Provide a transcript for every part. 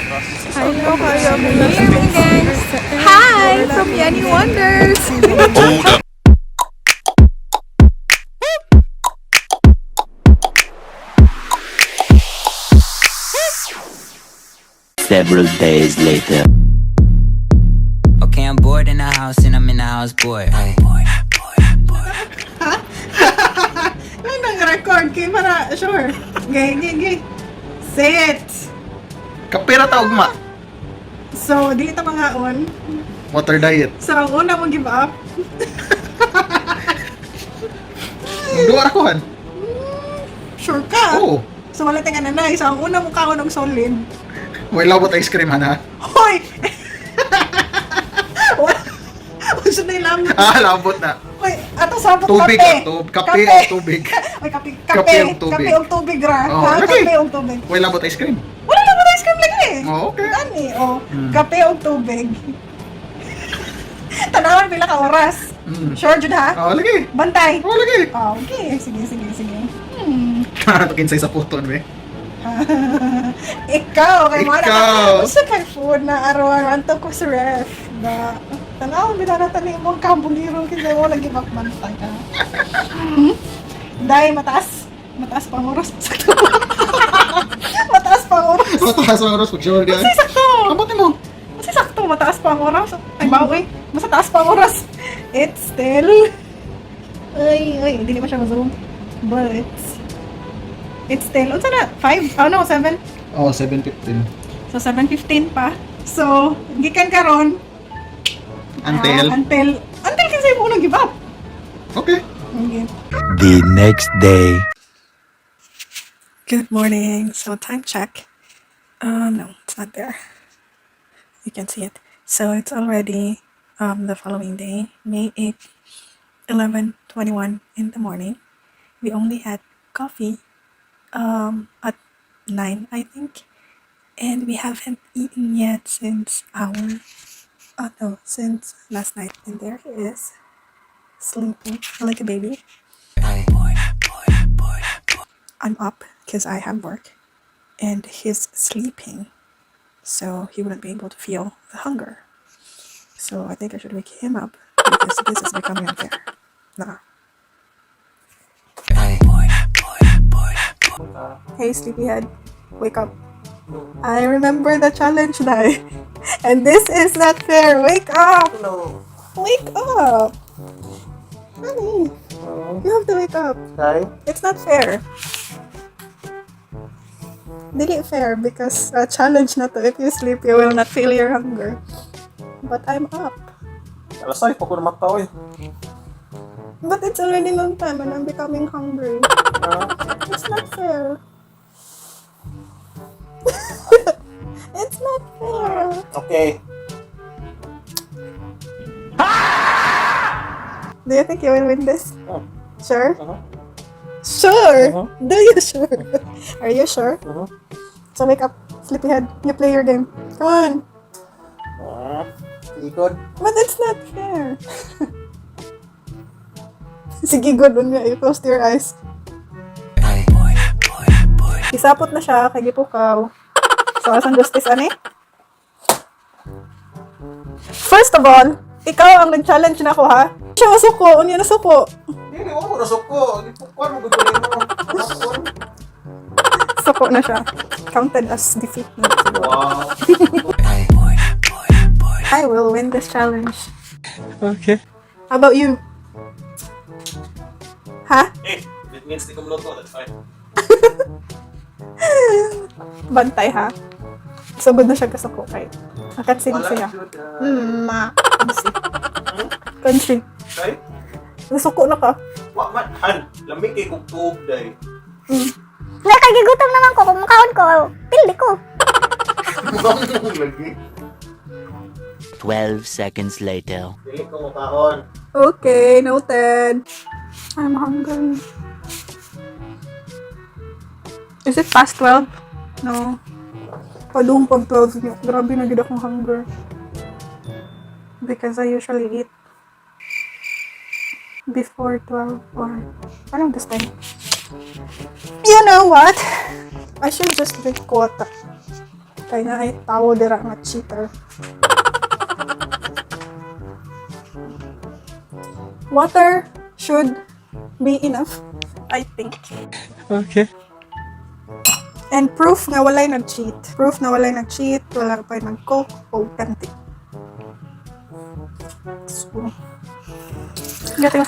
Hello, hi from Yani Wonders. Boredom. Several days later. Okay, I'm bored in the house and I'm in the house bored. Hey. Ay, nag-record kayo para sure. Gay. Set. Kapira taog ma. So, dili ta mga on. Water diet. So, ang una mong give up. Duwa ako han. Sure ka? Oo. So, wala tayong nanay. So, ang una mong kaon ng solid. May labot ice cream han ha. Hoy! Wala na yung lamot. Labot na. Hoy, ato sabot Tubig kape. kape o tubig. Ay, kape Kape o tubig. Kape o tubig ra. Oh, Ha? lagi. Kape o tubig. May labot ice cream. Wala na ice cream lagi. Oh, okay. Gani, kape o tubig. Tanawan pila ka oras. Sure jud ha? Oh, lagi. Bantay. Oh, lagi. Oh, okay. Sige. Pakinsay sa puton be. Ikaw, kay mga Ikaw. Gusto kay food na araw-araw anto ko sa ref. Ba, tanaw, binanatan mong kabuliro kasi mo lagi bakbantay ka. Dahil mataas pang oras. Sakto. Mataas pang oras. Mataas ang oras pag-shower ka. Kasi sakto. Kamutin mo. Kasi sakto, mataas pang oras. Ay, bawi. Mas taas pang oras. It's still... Ay, hindi naman siya ma-zoom. But it's still... Unsa na? 5? Oh no, 7? Oh, 7:15. So, 7:15 pa. So, gikan karon Until. Until kasi mo nang give up. Okay. Okay. The next day. Good morning. So, time check. No, it's not there. You can see it. So, it's already the following day, May 8th, 11:21 in the morning. We only had coffee at 9, I think. And we haven't eaten yet since since last night. And there he is, sleeping like a baby. Hey. I'm up because I have work, and he's sleeping, so he wouldn't be able to feel the hunger. So I think I should wake him up because this is becoming unfair. Nah. Hey. Hey, sleepyhead, wake up. I remember the challenge night, and this is not fair. Wake up! No. Wake up! Honey, you have to wake up. Hi. It's not fair. Dili fair because challenge na to. If you sleep, you will not feel your hunger. But I'm up. Alasay pa ko na mataw eh. But it's already long time and I'm becoming hungry. It's not fair. It's not fair. Okay. Do you think you will win this? Oh. Sure? Uh-huh. Sure? Uh-huh. Do you sure? Are you sure? Uh-huh. So wake up, sleepyhead. You play your game. Come on. Ikod. But it's not fair. Sige, good one nga. You closed your eyes. Hey. Isapot na siya kay Gipukaw. So, asang justice, ani? First of all, ikaw ang nag-challenge na ako, ha? Siya masuko. Unya nasuko. Hindi mo nasuko. Kuan mo gudulin mo. Suko na siya. Counted as defeat na. Wow. Hey. I will win this challenge. Okay. How about you? Ha? Hey, if it means di ko minuto, that's fine. Bantay, ha? Sugod na siya kasuko kay. Nakatsin siya. Ma. Country. Day? Nasuko na ka. Wa man han, lamig kay kog tuog day. Nakagigutom naman ko kung makaon ko. Pildi ko. Lagi. 12 seconds later. Dili ko makaon. Okay, noted. I'm hungry. Is it past 12? No. Padung pag 12 niyo. Grabe na gid akong hunger. Because I usually eat before 12 or around this time. You know what? I should just drink quota. Kaya na ay tao dira nga cheater. Water should be enough, I think. Okay. And proof nga walay nag-cheat. Proof na walay nag-cheat, wala pa nag-coke, authentic. So,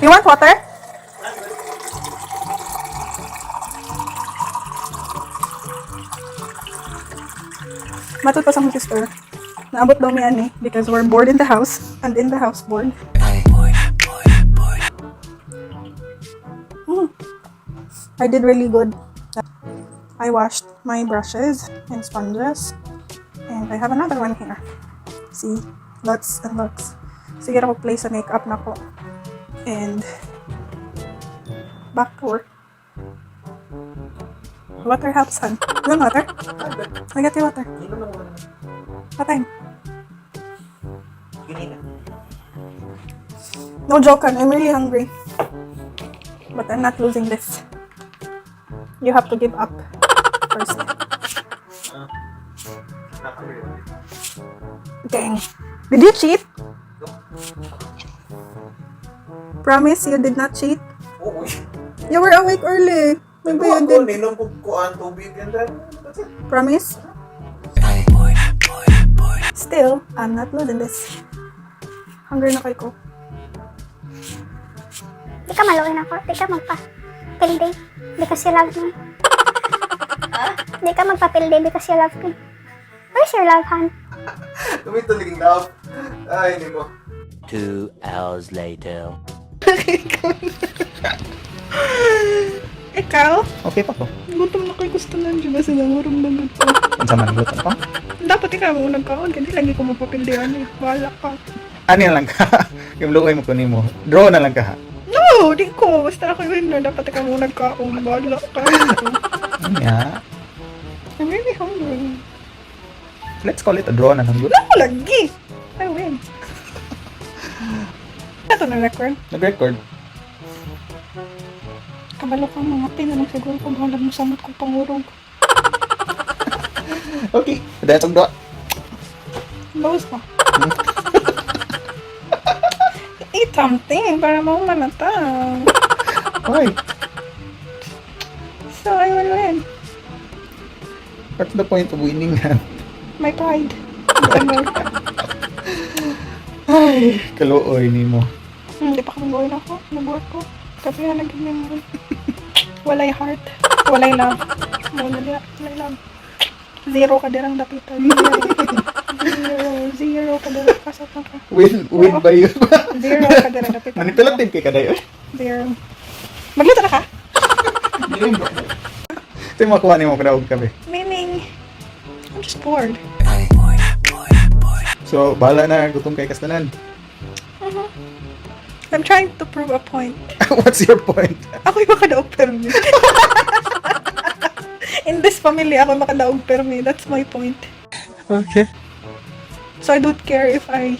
you want water? Matut pa sa akong sister. Naabot daw ni Yani because we're bored in the house and in the house bored. I did really good. I washed my brushes and sponges, and I have another one here. See, lots and lots. Sige na mag-play sa makeup na ko. And back to work. Water helps, son. You want water? I got you water. What time? No joke, I'm really hungry. But I'm not losing this. You have to give up first. Dang. Did you cheat? Promise you did not cheat? Oo. You were awake early. Maybe you did. Ninom ko kuan tubig and then that's it. Promise? Still, I'm not losing this. Hungry na kayo ko. Di ka maluin ako. Di ka magpa-PILDI because you love me. Di ka magpa-PILDI because you love me. Where's your love, Han? Tumito liging love. Ay, hindi mo. 2 hours later. Ikaw? Okay pa ko. Gutom na kayo gusto lang dyan ba sila marong nagot ko. Ang sama ng luto pa. Dapat ikaw mo nagkaon. Kasi lagi ko mapapildihan eh. Bahala ka. Ano na lang ka? Yung lukoy mo kunin mo. Draw na lang ka ha. No! Di ko. Basta ako yun na. Dapat ikaw mo nagkaon. Bahala ka. Ano ya? I'm really hungry. Let's call it a draw na lang. Wala ko lagi. I win. Ito na record. Nag-record. Kabalo ka mga pin. Anong siguro ko bahala mo samot kong pangurog. Okay. Dahil sa draw. Bawas pa. Eat something para mamanatang. Why? So I will win. What's the point of winning nga? My pride. Ay, kaluoy ni mo. Hindi pa kami gawin ako. Nag-work ko. Kasi nga nag-memory. Walay heart. Walay love. Walay love. Zero ka dirang dapitan. Zero ka dirang kasatan ka. Win ba yun? Zero ka dirang dapitan. Manipulative kay kaday. Zero. Magluto na ka? Ito yung makuha ni mo kadaog kabe. Meaning, I'm just bored. So, bahala na gutom kay kastanan. I'm trying to prove a point. What's your point? Ako yung makadaog permi. In this family, ako makadaog permi. That's my point. Okay. So I don't care if I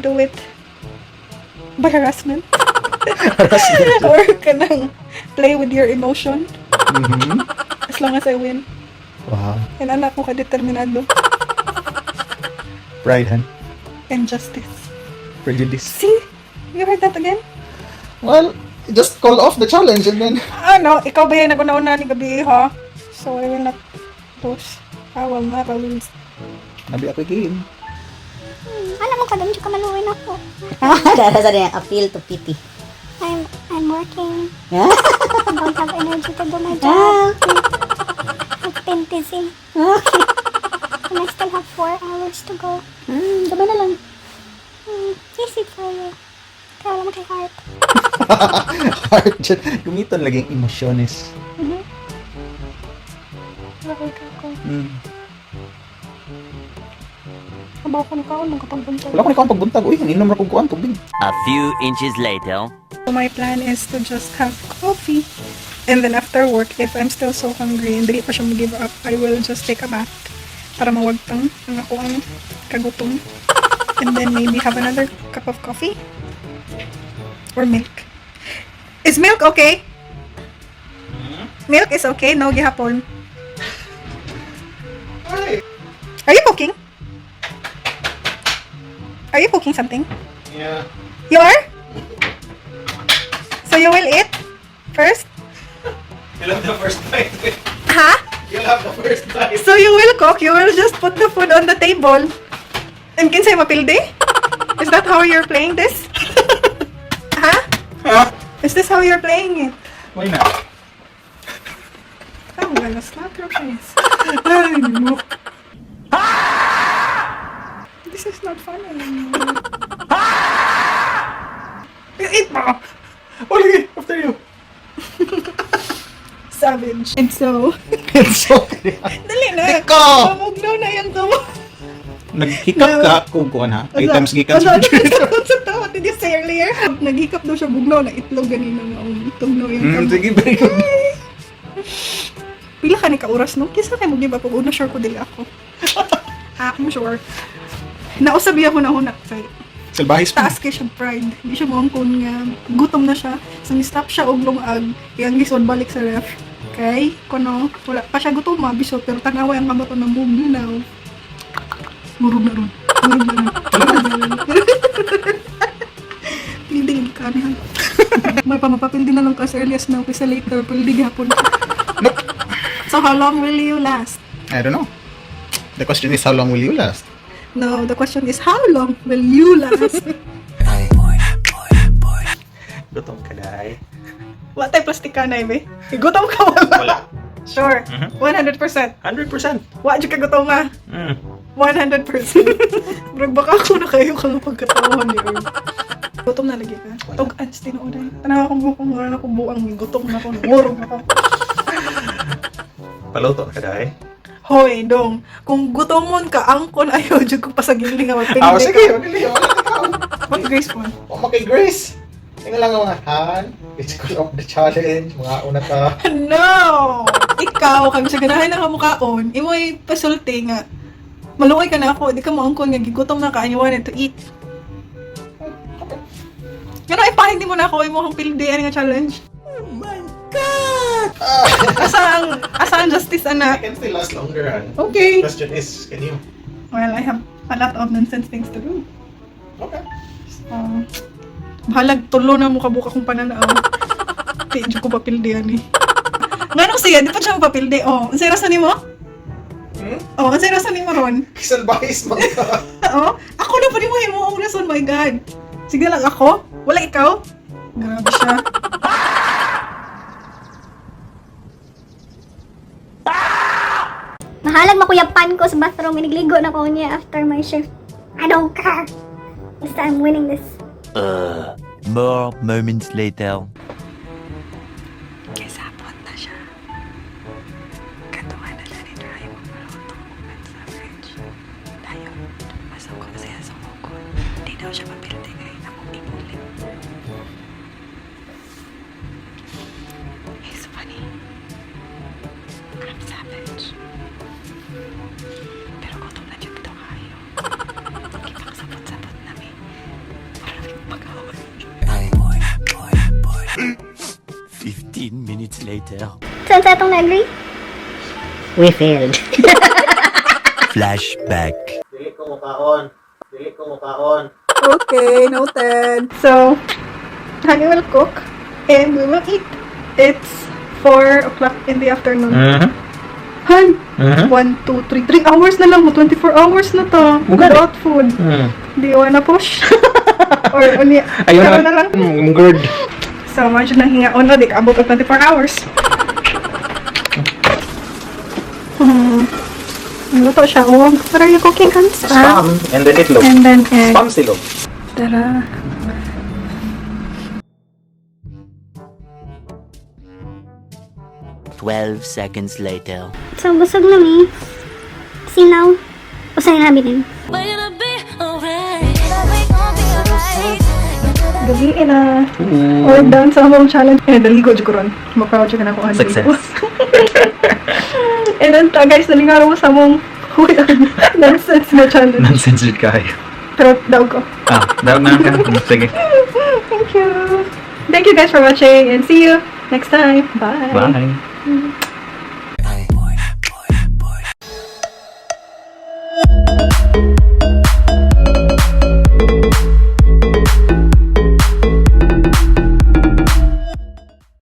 do it by harassment. Or kanang play with your emotion. Mm-hmm. As long as I win. Wow. And anak mo ka-determinado. Pride, han? And justice. Prejudice. See? You heard that again? Well, just call off the challenge and then... Ano, ikaw ba yung nag-una ni gabi, ha? So I will not lose. I will never lose. Nabi ako game. Alam mo ka doon, di ka maluin ako. Dara sa niya, appeal to pity. I'm working. Yeah? I don't have energy to do my job. Nag-pintising. Okay. And I still have 4 hours to go. Gabay na lang. Easy for you. Kaya alam mo kay heart. Heart dyan. Gumiton laging emosyones. Nakay ka ko. Abaw ko na kaon, magkapagbuntag. Wala ko na ikaw ang pagbuntag. Uy, inom na kong kuhaan tubig. A few inches later. So my plan is to just have coffee. And then after work, if I'm still so hungry and hindi pa siya mag-give up, I will just take a bath para mawagtang ang ako ang kagutom. And then maybe have another cup of coffee. Or milk. Is milk okay? Milk is okay? No, gihapon. Ay, Are you cooking? Are you cooking something? Yeah. You are? So you will eat first? You'll have the first bite. Huh? You'll have the first bite. So you will cook, you will just put the food on the table. And kinsay mapildi? Is that how you're playing this? Huh? Huh? Is this how you're playing it? Why not? I'm gonna slap your face. Ay, no. This is not funny anymore. Eat mo! Oh, sige, after you. Savage. And so, It's okay. dali na. Ikaw! Mamugnaw na yung tumo. Nag-hiccup ka kung kuhan ha? 8 times gikan Ano sa what did you say earlier? Nag-hiccup daw siya bugnaw na itlog ganina nga. Tugnaw yung Sige, very good. Pila ka ni ka-oras no? Kisa kayo mag-give up. Una sure ko dili ako. I'm sure. Nausabi ako na hunak kay Salbahis pa. taas kay siya pride. Hindi siya mongkon nga. Gutom na siya. So ni-stop siya og lungag. Iyang gisod balik sa ref. Kay, kuno, wala pa siya gutom mabisot. Pero tanaway ang kabato ng bugnaw. Murog na ron. Murog na ron. Pilding ka niya. May pamapapildi na lang kasi earliest now kasi later pildi gapon. So how long will you last? I don't know. The question is, how long will you last? No, the question is how long will you last? Gutom ka dahil. What type plastic ka na, ibe? Gutom ka wala? Wala. Sure. 100%. 100%. Wa dyan ka gutom nga. 100%. Bro, baka ako na kayo kang pagkataon ni Earl. Gutom na lagi ka. Tog ads tinuuday. Tanawa kong bukong wala akong buang gutom na ako. Murog na ako. Paluto ka dahil. Hoy, dong. Kung gutomon ka, angkon ayaw dyan kong pasagiling nga magpindi Ah, ka. sige. Magili. Wala ka tao. What grace mo? O, makay-grace. Tingnan lang ang mga Han. Physical of the challenge. Mga una ka. No! Ikaw, kami sa ganahan na kamukaon, imoy pasulti nga. Maluoy ka na ako, di ka maangkon nga, gigutom na ka, and you wanted to eat. Pero ipahindi mo na ako, imo kang pildi, ano nga challenge? Oh my God! Asa ang justice, I anak? can still last longer, Han. Okay. Question is, can you? Well, I have a lot of nonsense things to do. Okay. So, bahalag, tulo na mo kabuka kong pananaw. Di ko papildi yan eh. Nga nung siya, di pa siya mapapildi. Oh, ang sira sa ni mo? Oh, ang sira sa ni mo ron? Salbahis mo ka. Oo. Ako na pa rin mo yung mga oras, oh my God. Sige lang ako. Wala ikaw. Grabe siya. Mahalag makuyapan ko sa bathroom. Inigligo na ko niya after my shift. I don't care. Basta I'm winning this. More moments later. Kisapot na siya. Katuwa na siya ni Dry mo maluto sa fridge. Tayo, masok ko siya sa mukon. Hindi daw siya mapildi ngayon na mong inulit. He's funny. I'm savage. Pero gutom na dyan ito kayo. Kipang sapot-sapot namin. Maraming pag-awal. 15 minutes later. Saan sa itong na-agree? We failed. Flashback. Dili ko mokaon. Dili ko mokaon. Okay, noted. So, Honey will cook and we will eat. It's 4 o'clock in the afternoon. Han, 1, 2, 3 hours na lang mo. 24 hours na to. Without food. Do you wanna push? Or only, Ayun na lang? Good. So, medyo nang hingaon na. Di ka abot of 24 hours. Luto siya. Oh, what are you cooking, Hans? Spam. And then itlog. And then egg. Spam silog. Tara. Twelve seconds later. So, busog na mi. Sinaw. Usay na din. Gabi na. Or down sa among challenge. And naligo dyan ko ron. Ma-proud dyan ka na kung ano. Success. And then, guys, nalingaro mo sa among nonsense na challenge. Nonsense kayo. Pero daw ko. Ah, daw na ka. Sige. Thank you. Thank you guys for watching and see you next time. Bye. Bye.